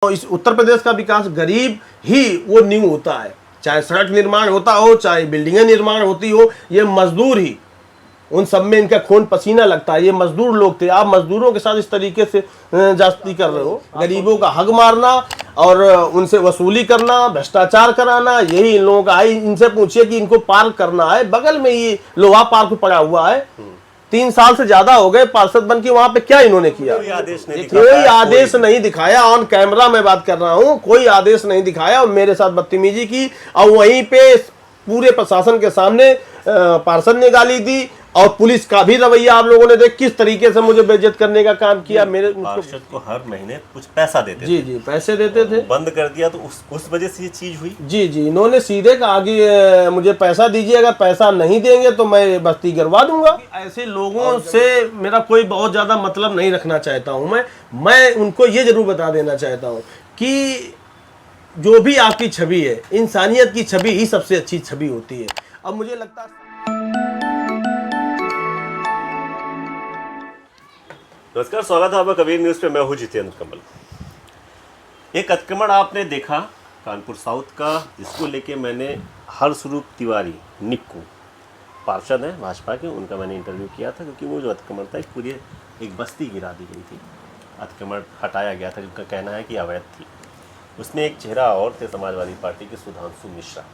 इस उत्तर प्रदेश का विकास गरीब ही वो नींव होता है, चाहे सड़क निर्माण होता हो, चाहे बिल्डिंगें निर्माण होती हो, ये मजदूर ही, उन सब में इनका खून पसीना लगता है। ये मजदूर लोग थे, आप मजदूरों के साथ इस तरीके से जास्ती कर रहे हो। गरीबों का हक मारना और उनसे वसूली करना, भ्रष्टाचार कराना, यही इन लोगों का है। इनसे पूछिए कि इनको पार्क करना है, बगल में ही लोहा पार्क पड़ा हुआ है, 3 साल से ज्यादा हो गए पार्षद बन के, वहां पे क्या इन्होंने किया? कोई आदेश नहीं दिखाया। ऑन कैमरा मैं बात कर रहा हूं, कोई आदेश नहीं दिखाया और मेरे साथ बदतमीजी की। और वहीं पे पूरे प्रशासन के सामने पार्षद ने गाली दी और पुलिस का भी रवैया आप लोगों ने देख किस तरीके से मुझे बेइज्जत करने का काम किया। मेरे पार्षद को हर महीने कुछ पैसा देते जी जी पैसे देते थे, बंद कर दिया तो उस वजह से ये चीज हुई। जी जी इन्होंने सीधे कहा कि मुझे पैसा दीजिए, अगर पैसा नहीं देंगे तो मैं बस्ती गिरवा दूंगा। ऐसे लोगों से मेरा कोई बहुत ज्यादा मतलब नहीं रखना चाहता हूं। मैं उनको ये जरूर बता देना चाहता हूं कि जो भी आपकी छवि है, इंसानियत की छवि ही सबसे अच्छी छवि होती है। अब मुझे लगता है नमस्कार, स्वागत है आपका कबीर न्यूज़ पे। मैं हूं जितेंद्र कमल। एक अतिक्रमण आपने देखा कानपुर साउथ का, जिसको लेके मैंने हर्षरूप तिवारी निक्कू पार्षद हैं भाजपा के, उनका मैंने इंटरव्यू किया था, क्योंकि वो जो अतिक्रमण था पूरी एक बस्ती गिरा दी गई थी, अतिक्रमण हटाया गया था, जिनका कहना है कि अवैध थी। उसमें एक चेहरा और थे, समाजवादी पार्टी के सुधांशु मिश्रा,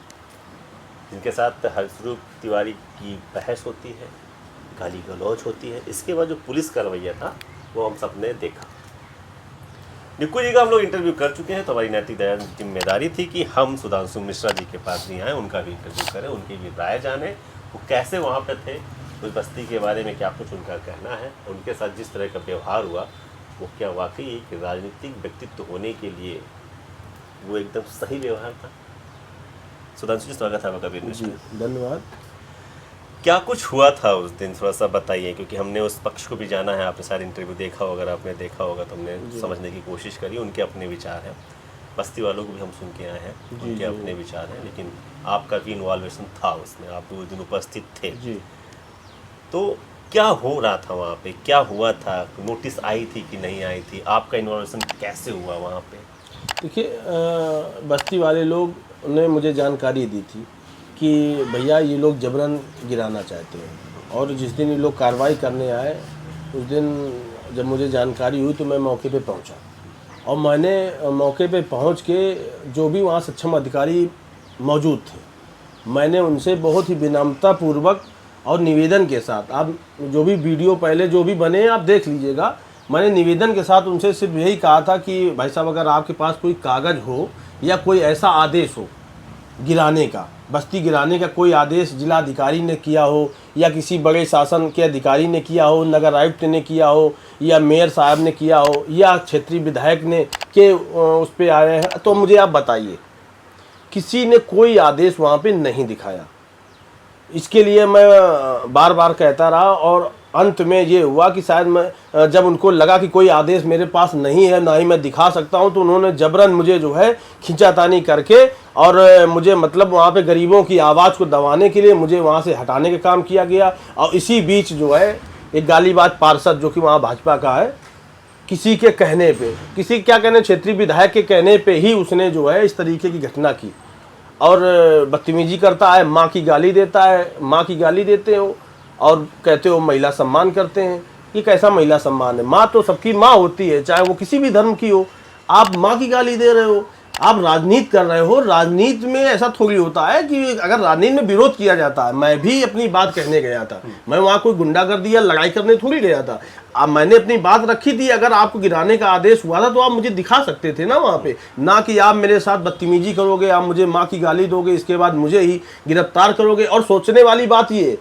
जिनके साथ हर्षरूप तिवारी की बहस होती है, गाली गलौज होती है। इसके बाद जो पुलिस का रवैया था वो हम सब ने देखा। निक्कू जी का हम लोग इंटरव्यू कर चुके हैं, तो हमारी नैतिक जिम्मेदारी थी कि हम सुधांशु मिश्रा जी के पास भी आए, उनका भी इंटरव्यू करें, उनकी भी राय जाने, वो कैसे वहाँ पे थे, उस बस्ती के बारे में क्या कुछ उनका कहना है, उनके साथ जिस तरह का व्यवहार हुआ वो क्या वाकई एक राजनीतिक व्यक्तित्व होने के लिए वो एकदम सही व्यवहार था। सुधांशु जी, स्वागत है आपका कबीर न्यूज़ में। धन्यवाद। क्या कुछ हुआ था उस दिन, थोड़ा सा बताइए, क्योंकि हमने उस पक्ष को भी जाना है। आपने सारे इंटरव्यू देखा होगा, अगर आपने देखा होगा तो हमने समझने की कोशिश करी। उनके अपने विचार हैं, बस्ती वालों को भी हम सुन के आए हैं, उनके अपने विचार हैं, लेकिन आपका भी इन्वॉल्वेशन था उसमें, आप उस दिन उपस्थित थे जी। तो क्या हो रहा था वहाँ पे, क्या हुआ था, नोटिस आई थी कि नहीं आई थी, आपका इन्वॉल्वेशन कैसे हुआ वहाँ पे? देखिए, बस्ती वाले लोग ने मुझे जानकारी दी थी कि भैया ये लोग जबरन गिराना चाहते हैं, और जिस दिन ये लोग कार्रवाई करने आए उस दिन जब मुझे जानकारी हुई तो मैं मौके पे पहुंचा, और मैंने मौके पे पहुंच के जो भी वहाँ सक्षम अधिकारी मौजूद थे, मैंने उनसे बहुत ही विनम्रतापूर्वक और निवेदन के साथ, आप जो भी वीडियो पहले जो भी बने आप देख लीजिएगा, मैंने निवेदन के साथ उनसे सिर्फ यही कहा था कि भाई साहब, अगर आपके पास कोई कागज़ हो या कोई ऐसा आदेश हो गिराने का, बस्ती गिराने का कोई आदेश जिलाधिकारी ने किया हो या किसी बड़े शासन के अधिकारी ने किया हो, नगर आयुक्त ने किया हो या मेयर साहब ने किया हो या क्षेत्रीय विधायक ने के उस पर आए हैं, तो मुझे आप बताइए। किसी ने कोई आदेश वहाँ पे नहीं दिखाया। इसके लिए मैं बार बार कहता रहा, और अंत में ये हुआ कि शायद मैं जब उनको लगा कि कोई आदेश मेरे पास नहीं है, ना ही मैं दिखा सकता हूं, तो उन्होंने जबरन मुझे जो है खींचातानी करके और मुझे मतलब वहाँ पे गरीबों की आवाज़ को दबाने के लिए मुझे वहाँ से हटाने का काम किया गया। और इसी बीच जो है एक गालीबाज पार्षद, जो कि वहाँ भाजपा का है, किसी के कहने पे, किसी क्या कहने, क्षेत्रीय विधायक के कहने पे ही उसने जो है इस तरीके की घटना की और बदतमीजी करता है, माँ की गाली देता है, माँ की गाली देते हो और कहते हो महिला सम्मान करते हैं। ये कैसा महिला सम्मान है? माँ तो सबकी माँ होती है, चाहे वो किसी भी धर्म की हो। आप माँ की गाली दे रहे हो, आप राजनीति कर रहे हो। राजनीति में ऐसा थोड़ी होता है कि अगर राजनीति में विरोध किया जाता है, मैं भी अपनी बात कहने गया था, मैं वहाँ कोई गुंडागर्दी या लड़ाई करने थोड़ी गया था। अब मैंने अपनी बात रखी थी, अगर आपको गिराने का आदेश हुआ था तो आप मुझे दिखा सकते थे ना वहाँ पे, ना कि आप मेरे साथ बदतमीजी करोगे, आप मुझे माँ की गाली दोगे, इसके बाद मुझे ही गिरफ्तार करोगे। और सोचने वाली बात ये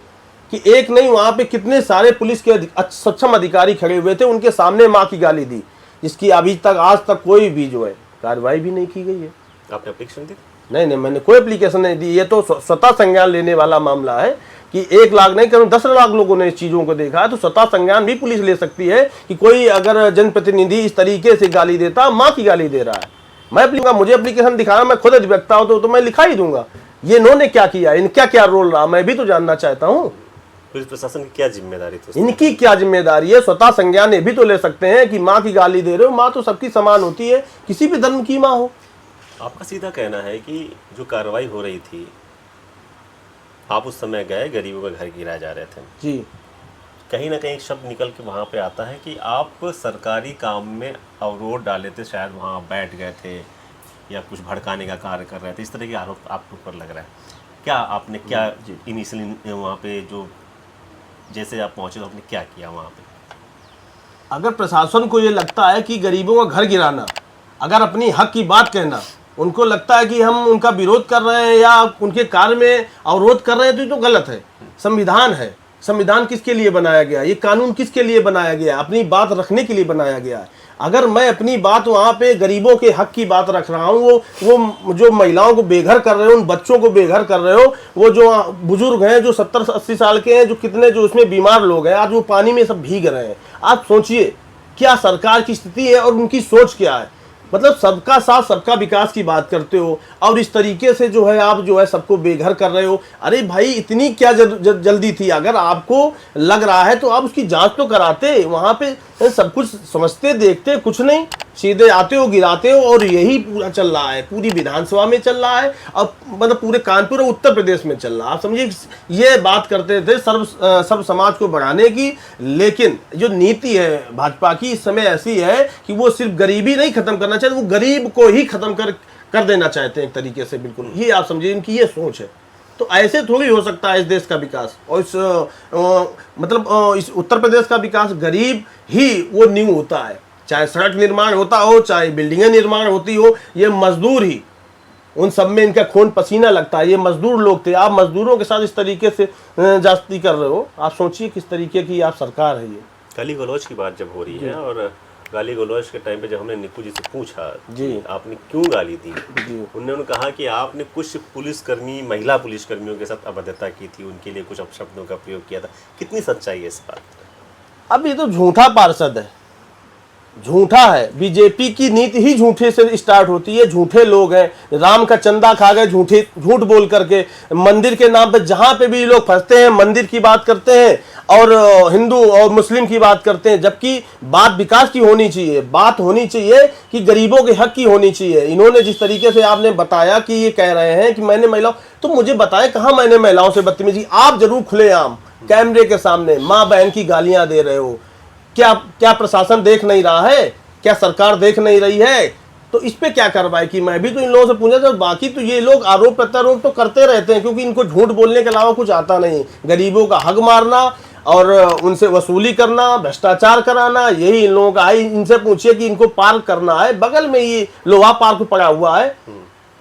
कि एक नहीं, वहाँ पे कितने सारे पुलिस के सक्षम अधिकारी खड़े हुए थे, उनके सामने माँ की गाली दी, जिसकी अभी तक आज तक कोई भी जो है कार्रवाई भी नहीं की गई है। आपने एप्लीकेशन दी? नहीं, मैंने कोई एप्लीकेशन नहीं दी। ये तो स्वतः संज्ञान लेने वाला मामला है कि 1 लाख नहीं करूँ 10 लाख लोगों ने इस चीज़ों को देखा है, तो स्वतः संज्ञान भी पुलिस ले सकती है कि कोई अगर जनप्रतिनिधि इस तरीके से गाली देता, माँ की गाली दे रहा है। मैं मुझे एप्लीकेशन दिखाना, मैं खुद अधिवक्ता हूँ तो मैं लिखा ही दूंगा। ये इन्होंने क्या किया, इनका क्या रोल रहा, मैं भी तो जानना चाहता हूँ। पुलिस प्रशासन की क्या जिम्मेदारी थी? इनकी क्या जिम्मेदारी है? स्वतः संज्ञान ये भी तो ले सकते हैं कि माँ की गाली दे रहे हो, माँ तो सबकी समान होती है, किसी भी धर्म की माँ हो। आपका सीधा कहना है कि जो कार्रवाई हो रही थी, आप उस समय गए, गरीबों के घर गिराए जा रहे थे जी। कहीं ना कहीं एक शब्द निकल के वहाँ पे आता है कि आप सरकारी काम में अवरोध डाले थे, शायद वहाँ बैठ गए थे या कुछ भड़काने का कार्य कर रहे थे, इस तरह के आरोप आपके ऊपर लग रहा है। क्या आपने क्या इनिशियली वहाँ पे जो जैसे आप पहुँचे तो आपने क्या किया वहाँ पे? अगर प्रशासन को ये लगता है कि गरीबों का घर गिराना, अगर अपनी हक की बात कहना, उनको लगता है कि हम उनका विरोध कर रहे हैं या उनके कार्य में अवरोध कर रहे हैं, तो ये तो गलत है। संविधान है, संविधान किसके लिए बनाया गया, ये कानून किसके लिए बनाया गया? अपनी बात रखने के लिए बनाया गया है। अगर मैं अपनी बात वहाँ पे गरीबों के हक की बात रख रहा हूँ, वो जो महिलाओं को बेघर कर रहे हो, उन बच्चों को बेघर कर रहे हो, वो जो बुजुर्ग हैं जो 70-80 साल के हैं, जो कितने जो उसमें बीमार लोग हैं, आज वो पानी में सब भीग रहे हैं। आप सोचिए क्या सरकार की स्थिति है और उनकी सोच क्या है। मतलब सबका साथ सबका विकास की बात करते हो और इस तरीके से जो है आप जो है सबको बेघर कर रहे हो। अरे भाई इतनी क्या जल्दी थी? अगर आपको लग रहा है तो आप उसकी जांच तो कराते, वहाँ पे सब कुछ समझते, देखते, कुछ नहीं, सीधे आते हो, गिराते हो। और यही पूरा चल रहा है, पूरी विधानसभा में चल रहा है, अब मतलब पूरे कानपुर और उत्तर प्रदेश में चल रहा है। आप समझिए ये बात करते थे सर्व समाज को बढ़ाने की, लेकिन जो नीति है भाजपा की इस समय ऐसी है कि वो सिर्फ गरीबी नहीं खत्म करना चाहते, वो गरीब को ही खत्म कर देना चाहते हैं एक तरीके से। बिल्कुल ये आप समझिए इनकी ये सोच है। तो ऐसे थोड़ी हो सकता है इस देश का विकास और इस उत्तर प्रदेश का विकास। गरीब ही वो नींव होता है, चाहे सड़क निर्माण होता हो, चाहे बिल्डिंगें निर्माण होती हो, ये मजदूर ही, उन सब में इनका खून पसीना लगता है। ये मजदूर लोग थे, आप मजदूरों के साथ इस तरीके से जास्ती कर रहे हो। आप सोचिए किस तरीके की आप सरकार है ये। गाली गलौज की बात जब हो रही है, और गाली गलौज के टाइम पे जब हमने निक्कू जी से पूछा जी आपने क्यों गाली दी, जी, उन्होंने कहा कि आपने कुछ पुलिसकर्मी, महिला पुलिसकर्मियों के साथ अभद्रता की थी, उनके लिए कुछ अपशब्दों का प्रयोग किया था। कितनी सच्चाई है इस बात? अब ये तो झूठा पार्षद है, झूठा है। बीजेपी की नीति ही झूठे से स्टार्ट होती है। झूठे लोग हैं, राम का चंदा खा गए झूठ बोल करके। मंदिर के नाम पे जहां पे भी लोग फंसते हैं, मंदिर की बात करते हैं और हिंदू और मुस्लिम की बात करते हैं, जबकि बात विकास की होनी चाहिए। बात होनी चाहिए कि गरीबों के हक की होनी चाहिए। इन्होंने जिस तरीके से आपने बताया कि ये कह रहे हैं कि मैंने महिलाओं, तो मुझे बताएं कहाँ मैंने महिलाओं से बदतमीजी? आप जरूर खुलेआम कैमरे के सामने माँ बहन की गालियां दे रहे हो। क्या प्रशासन देख नहीं रहा है? क्या सरकार देख नहीं रही है? तो इस पे क्या कार्रवाई की? मैं भी तो इन लोगों से पूछा था। बाकी तो ये लोग आरोप प्रत्यारोप तो करते रहते हैं, क्योंकि इनको झूठ बोलने के अलावा कुछ आता नहीं। गरीबों का हक मारना और उनसे वसूली करना, भ्रष्टाचार कराना, यही इन लोगों का है। इनसे पूछिए कि इनको पार्क करना है, बगल में ये लोहा पार्क पड़ा हुआ है,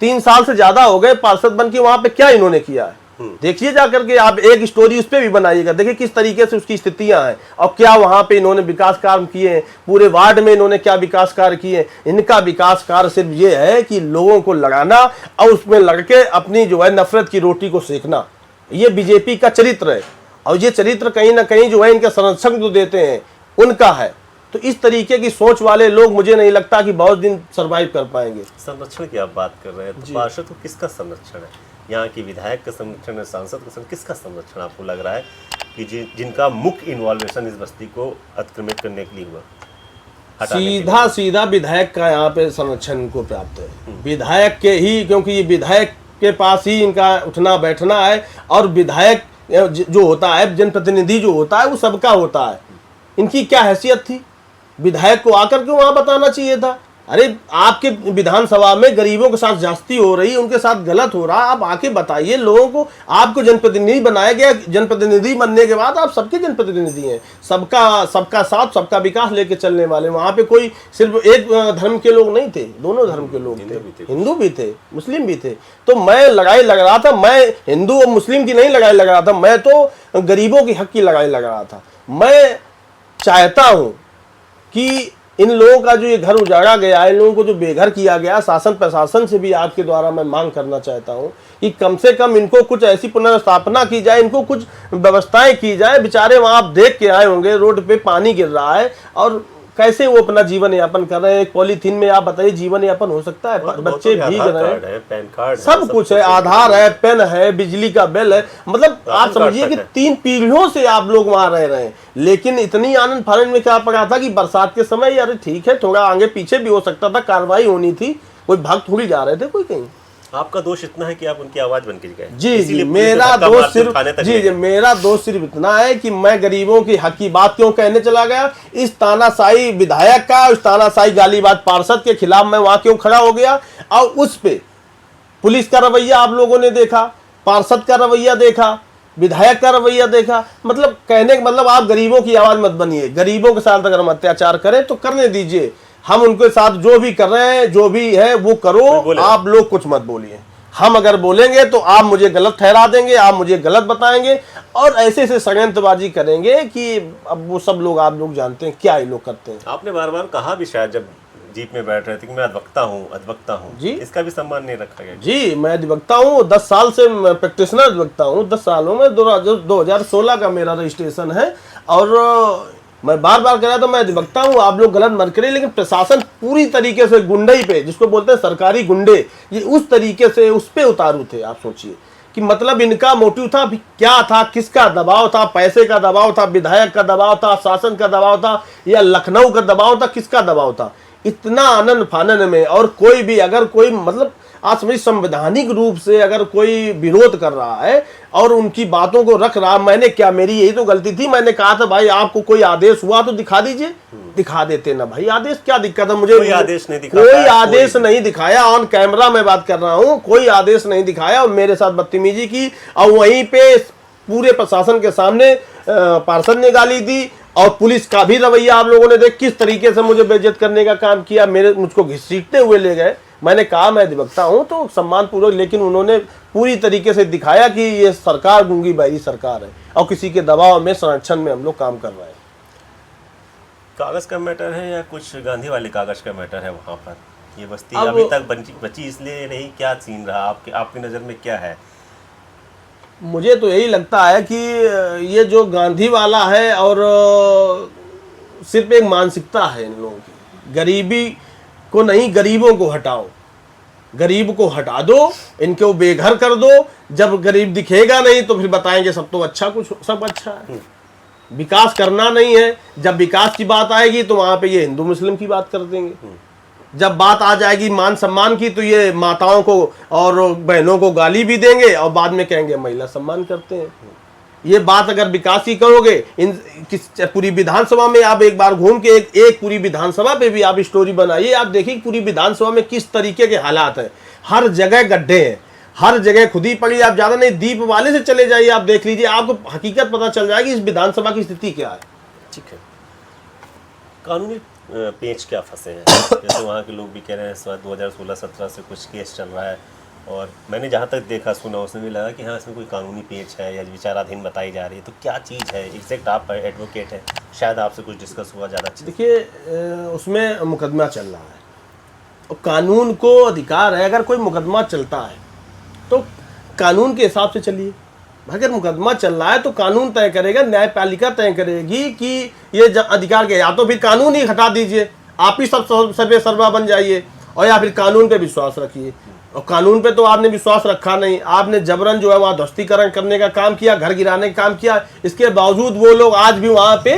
3 साल से ज्यादा हो गए पार्षद बन के, वहां पे क्या इन्होंने किया है? देखिए जाकर के आप एक स्टोरी उस पर भी बनाइएगा, देखिए किस तरीके से उसकी स्थितियां हैं और क्या वहां पे इन्होंने विकास कार्य किए हैं। पूरे वार्ड में इन्होंने क्या विकास कार्य किए हैं? इनका विकास कार्य सिर्फ ये है कि लोगों को लगाना और उसमें लग के अपनी जो है नफरत की रोटी को सेकना। ये बीजेपी का चरित्र है और ये चरित्र कहीं ना कहीं जो है इनका संरक्षण जो देते हैं उनका है। तो इस तरीके की सोच वाले लोग मुझे नहीं लगता कि बहुत दिन सरवाइव कर पाएंगे। संरक्षण की आप बात कर रहे हैं, तो पार्षद को किसका संरक्षण है? यहाँ की विधायक का संरक्षण है, सांसद का संरक्षण, किसका संरक्षण आपको लग रहा है कि जिनका मुख्य इन्वॉल्वेशन इस बस्ती को अतिक्रमित करने के लिए हुआ? सीधा विधायक का यहाँ पे संरक्षण इनको प्राप्त है, विधायक के ही, क्योंकि ये विधायक के पास ही इनका उठना बैठना है। और विधायक जो होता है, जनप्रतिनिधि जो होता है, वो सबका होता है। इनकी क्या हैसियत थी? विधायक को आकर के वहां बताना चाहिए था। अरे आपके विधानसभा में गरीबों के साथ ज्यादती हो रही, उनके साथ गलत हो रहा, आप आके बताइए लोगों को। आपको जनप्रतिनिधि बनाया गया, जनप्रतिनिधि बनने के बाद आप सबके जनप्रतिनिधि हैं, सबका साथ सबका विकास लेके चलने वाले। वहां पे कोई सिर्फ एक धर्म के लोग नहीं थे, दोनों धर्म के लोग थे, हिंदू भी थे, मुस्लिम भी थे। तो मैं लड़ाई लग रहा था, मैं हिंदू और मुस्लिम की नहीं लड़ाई लग रहा था, मैं तो गरीबों के हक की लड़ाई लग रहा था। मैं चाहता हूं कि इन लोगों का जो ये घर उजाड़ा गया है, इन लोगों को जो बेघर किया गया, शासन प्रशासन से भी आपके द्वारा मैं मांग करना चाहता हूं कि कम से कम इनको कुछ ऐसी पुनर्स्थापना की जाए, इनको कुछ व्यवस्थाएं की जाए। बेचारे वहां आप देख के आए होंगे, रोड पे पानी गिर रहा है और कैसे वो अपना जीवन यापन कर रहे हैं। एक पॉलीथीन में आप बताइए जीवन यापन हो सकता है? बच्चे भीग रहे हैं, पैन कार्ड सब कुछ है, आधार है, पेन है, बिजली का बिल है, मतलब आप समझिए कि 3 पीढ़ियों से आप लोग वहां रह रहे हैं। लेकिन इतनी आनंद फानंद में क्या पड़ा था कि बरसात के समय यार ठीक है, थोड़ा आगे पीछे भी हो सकता था, कार्रवाई होनी थी, कोई भाग थोड़ी जा रहे थे कोई कहीं। आपका दोष इतना है कि आप उनकी आवाज बन के गए। जी, मेरा दोष सिर्फ मेरा दोष सिर्फ इतना है कि मैं गरीबों की हक की बात क्यों कहने चला गया। इस तानाशाही विधायक का, उस तानाशाही गालीबाज पार्षद के खिलाफ मैं वहां क्यों खड़ा हो गया। और उस पे पुलिस का रवैया आप लोगों ने देखा, पार्षद का रवैया देखा, विधायक का रवैया देखा। मतलब कहने का मतलब आप गरीबों की आवाज मत बनिए। गरीबों के साथ अगर हम अत्याचार करें तो करने दीजिए, हम उनके साथ जो भी कर रहे हैं, जो भी है वो करो, आप लोग कुछ मत बोलिए। हम अगर बोलेंगे तो आप मुझे गलत ठहरा देंगे, आप मुझे गलत बताएंगे और ऐसे ऐसे षड्यंत्रबाजी करेंगे कि अब वो सब लोग, आप लोग जानते हैं क्या ये लोग करते हैं। आपने बार बार कहा भी शायद जब जीप में बैठ रहे थे कि मैं अधिवक्ता हूँ जी, इसका भी सम्मान नहीं रखा गया। जी, मैं अधिवक्ता हूँ, 10 साल से प्रैक्टिशनर अधिवक्ता हूँ। 10 सालों में 2016 का मेरा रजिस्ट्रेशन है और मैं बार बार कह रहा था मैं अधिवक्ता हूँ, आप लोग गलत मत करिए। लेकिन प्रशासन पूरी तरीके से गुंडई पे, जिसको बोलते हैं सरकारी गुंडे, ये उस तरीके से उस पे उतारू थे। आप सोचिए कि मतलब इनका मोटिव था क्या था, किसका दबाव था, पैसे का दबाव था, विधायक का दबाव था, शासन का दबाव था, या लखनऊ का दबाव था, किसका दबाव था। इतना आनंद फानंद में, और कोई भी अगर कोई मतलब आज समझिए संवैधानिक रूप से अगर कोई विरोध कर रहा है और उनकी बातों को रख रहा, मैंने क्या, मेरी यही तो गलती थी। मैंने कहा था भाई आपको कोई आदेश हुआ तो दिखा दीजिए, दिखा देते ना भाई आदेश, क्या दिक्कत है। मुझे कोई आदेश नहीं दिखा, कोई आदेश नहीं दिखाया। ऑन कैमरा मैं बात कर रहा हूँ, कोई आदेश नहीं दिखाया और मेरे साथ बदतमीजी की। और वहीं पे पूरे प्रशासन के सामने पार्षद ने गाली दी और पुलिस का भी रवैया आप लोगों ने देख किस तरीके से मुझे बेइज्जत करने का काम किया। मुझको घसीटते हुए ले गए। मैंने कहा मैं अधिवक्ता हूं तो सम्मान पूर्वक, लेकिन उन्होंने पूरी तरीके से दिखाया कि ये सरकार गूंगी बहरी सरकार है और किसी के दबाव में, संरक्षण में हम लोग काम कर रहे हैं। कागज का मैटर है या कुछ गांधी वाले कागज का मैटर है वहाँ पर? ये बस्ती अभी तक बची इसलिए नहीं, क्या सीन रहा आपकी नज़र में क्या है? मुझे तो यही लगता है कि ये जो गांधी वाला है और सिर्फ एक मानसिकता है इन लोगों की। गरीबी को नहीं, गरीबों को हटाओ, गरीब को हटा दो, इनको बेघर कर दो। जब गरीब दिखेगा नहीं तो फिर बताएंगे सब तो अच्छा, कुछ सब अच्छा है। विकास करना नहीं है। जब विकास की बात आएगी तो वहां पे ये हिंदू मुस्लिम की बात कर देंगे। जब बात आ जाएगी मान सम्मान की तो ये माताओं को और बहनों को गाली भी देंगे और बाद में कहेंगे महिला सम्मान करते हैं। ये बात अगर विकास की करोगे, पूरी विधानसभा में आप एक बार घूम के एक पूरी विधानसभा पे भी आप स्टोरी बनाइए, आप देखिए पूरी विधानसभा में किस तरीके के हालात हैं। हर जगह गड्ढे हैं, हर जगह खुदी पड़ी। आप ज्यादा नहीं, दीप वाले से चले जाइए, आप देख लीजिए, आपको हकीकत पता चल जाएगी इस विधानसभा की स्थिति क्या है। ठीक है, कानूनी पेच क्या फंसे हैं? जैसे वहाँ के लोग भी कह रहे हैं इस बार 2016-17 से कुछ केस चल रहा है और मैंने जहाँ तक देखा सुना उसमें भी लगा कि हाँ इसमें कोई कानूनी पेच है या विचाराधीन बताई जा रही है। तो क्या चीज़ है एग्जैक्ट? आप एडवोकेट हैं, शायद आपसे कुछ डिस्कस हुआ ज़्यादा। देखिए उसमें मुकदमा चल रहा है और कानून को अधिकार है, अगर कोई मुकदमा चलता है तो कानून के हिसाब से चलिए। अगर मुकदमा चल रहा है तो कानून तय करेगा, न्यायपालिका तय करेगी कि ये अधिकार के, या तो फिर कानून ही हटा दीजिए, आप ही सब सर्वे सर्वा बन जाइए, और या फिर कानून पे विश्वास रखिए। और कानून पे तो आपने विश्वास रखा नहीं, आपने जबरन जो है वहाँ ध्वस्तीकरण करने का काम किया, घर गिराने का काम किया। इसके बावजूद वो लोग आज भी वहाँ पे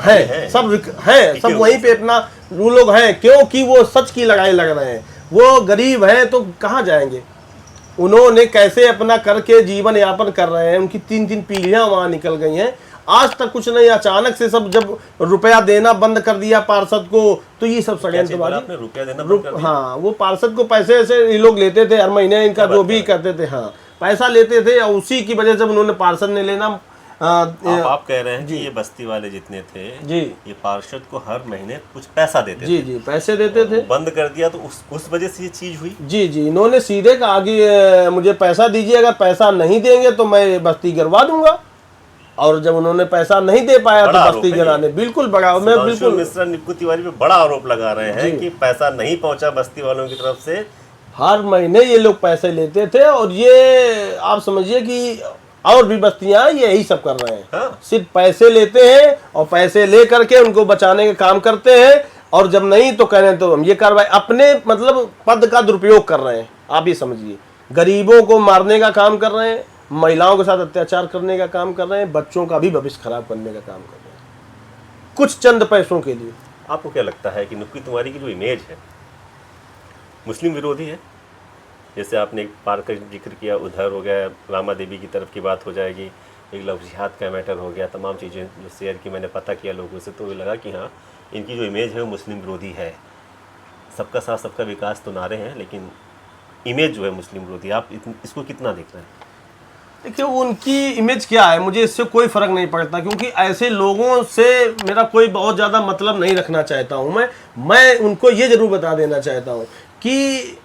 हैं, सब वहीं पे अपना वो लोग हैं, क्योंकि वो सच की लड़ाई लड़ रहे हैं। वो गरीब हैं तो कहाँ जाएंगे? उन्होंने कैसे अपना करके जीवन यापन कर रहे हैं, उनकी 3-3 पीढ़ियां वहां निकल गई हैं, आज तक कुछ नहीं। अचानक से सब जब रुपया देना बंद कर दिया पार्षद को तो ये सब षड्यंत्रबाजी। रुपया देना बंद कर दिया? हाँ, वो पार्षद को पैसे से ये लोग लेते थे हर महीने, इनका जो भी करते थे, हाँ पैसा लेते थे, और उसी की वजह से उन्होंने पार्षद ने लेना। आप कह रहे हैं कि ये बस्ती वाले जितने थे जी, ये पार्षद को हर महीने कुछ पैसा देते थे। जी, पैसे देते थे। बंद कर दिया तो उस वजह से ये चीज हुई। जी, इन्होंने सीधे कहा कि मुझे पैसा दीजिए, अगर पैसा नहीं देंगे तो मैं बस्ती गिरवा दूंगा। और जब उन्होंने पैसा नहीं दे पाया तो बस्ती गिराने, बिल्कुल बड़ा, मैं बिल्कुल मिश्रा निक्कू तिवारी पे बड़ा आरोप लगा रहे हैं कि पैसा नहीं पहुंचा बस्ती वालों की तरफ से। हर महीने ये लोग पैसे लेते थे और ये आप समझिए कि और भी बस्तियां यही सब कर रहे हैं। हाँ। सिर्फ पैसे लेते हैं और पैसे ले करके उनको बचाने का काम करते हैं, और जब नहीं तो कह रहे हैं तो हम ये कार्रवाई, अपने मतलब पद का दुरुपयोग कर रहे हैं। आप ये समझिए, गरीबों को मारने का काम कर रहे हैं, महिलाओं के साथ अत्याचार करने का काम कर रहे हैं, बच्चों का भी भविष्य खराब करने का काम कर रहे हैं, कुछ चंद पैसों के लिए। आपको क्या लगता है कि निक्कू तिवारी की जो इमेज है मुस्लिम विरोधी है? जैसे आपने एक पार्क का जिक्र किया, उधर हो गया, रामा देवी की तरफ की बात हो जाएगी, एक लव जिहाद का मैटर हो गया, तमाम चीज़ें जो शेयर की मैंने पता किया लोगों से, तो लगा कि हाँ इनकी जो इमेज है वो मुस्लिम विरोधी है। सबका साथ सबका विकास तो नारे हैं, लेकिन इमेज जो है मुस्लिम विरोधी, आप इसको कितना देख रहे हैं? देखिए, उनकी इमेज क्या है, मुझे इससे कोई फर्क नहीं पड़ता, क्योंकि ऐसे लोगों से मेरा कोई बहुत ज़्यादा मतलब नहीं रखना चाहता हूँ। मैं उनको ये ज़रूर बता देना चाहता हूँ कि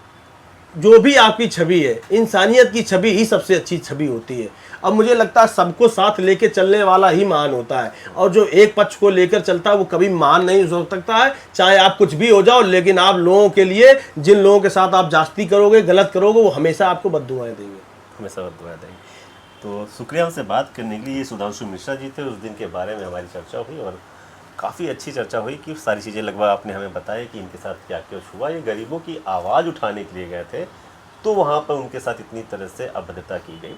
जो भी आपकी छवि है, इंसानियत की छवि ही सबसे अच्छी छवि होती है। अब मुझे लगता है सबको साथ लेके चलने वाला ही महान होता है, और जो एक पक्ष को लेकर चलता है वो कभी महान नहीं हो सकता है, चाहे आप कुछ भी हो जाओ। लेकिन आप लोगों के लिए, जिन लोगों के साथ आप जास्ती करोगे, गलत करोगे, वो हमेशा आपको बद्दुआएं देंगे, हमेशा बददुआ देंगे। तो शुक्रिया हमसे बात करने के लिए। सुधांशु मिश्रा जी थे, उस दिन के बारे में हमारी चर्चा हुई और काफ़ी अच्छी चर्चा हुई कि सारी चीज़ें लगभग आपने हमें बताया कि इनके साथ क्या क्या हुआ। ये गरीबों की आवाज़ उठाने के लिए गए थे, तो वहाँ पर उनके साथ इतनी तरह से अभद्रता की गई।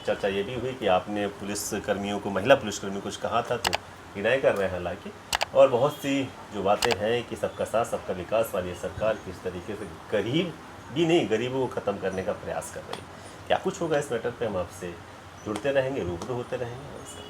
चर्चा ये भी हुई कि आपने पुलिसकर्मियों को, महिला पुलिसकर्मियों को कुछ कहा था, तो डिनाई कर रहे हैं हालांकि, और बहुत सी जो बातें हैं कि सबका साथ सबका विकास वाली सरकार किस तरीके से गरीब भी नहीं, गरीबों को ख़त्म करने का प्रयास कर रही है। क्या कुछ होगा इस मैटर पे, हम आपसे जुड़ते रहेंगे, रूबरू होते रहेंगे।